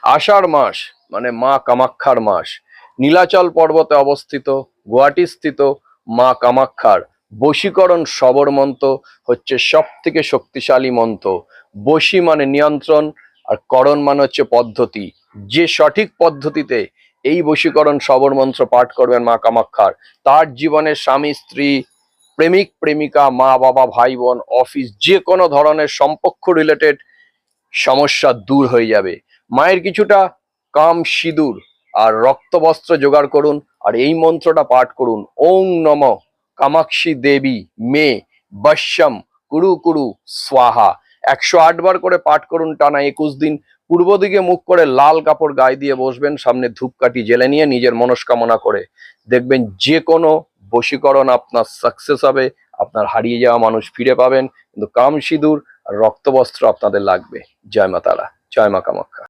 আষাঢ় মাস মানে মা কামাক্ষার মাস। নীলাচল পর্বতে অবস্থিত গুয়াহাটি স্থিত মা কামাক্ষার বশীকরণ শবর মন্ত্র হচ্ছে সব থেকে শক্তিশালী মন্ত্র। বশী মানে নিয়ন্ত্রণ, আর করণ মানে হচ্ছে পদ্ধতি। যে সঠিক পদ্ধতিতে এই বশীকরণ শবর মন্ত্র পাঠ করবেন মা কামাক্ষার, তার জীবনের স্বামী স্ত্রী, প্রেমিক প্রেমিকা, মা বাবা, ভাই বোন, অফিস, যে কোনো ধরনের সম্পর্ক রিলেটেড সমস্যা দূর হয়ে যাবে। মায়ের কিছুটা কাম সিঁদুর আর রক্তবস্ত্র জোগাড় করুন, আর এই মন্ত্রটা পাঠ করুন। ওং নম কামাক্ষী দেবী মে বশ্যম কুরু কুরু স্বাহা। 108 বার করে পাঠ করুন টানা 21 দিন। পূর্ব দিকে মুখ করে লাল কাপড় গায়ে দিয়ে বসবেন, সামনে ধূপকাঠি জেলে নিয়ে নিজের মনস্কামনা করে দেখবেন যে কোনো বশীকরণ আপনার সাকসেস হবে। আপনার হারিয়ে যাওয়া মানুষ ফিরে পাবেন, কিন্তু কাম সিঁদুর আর রক্তবস্ত্র আপনাদের লাগবে। জয় মা তারা, জয় মা কামাখ্যা।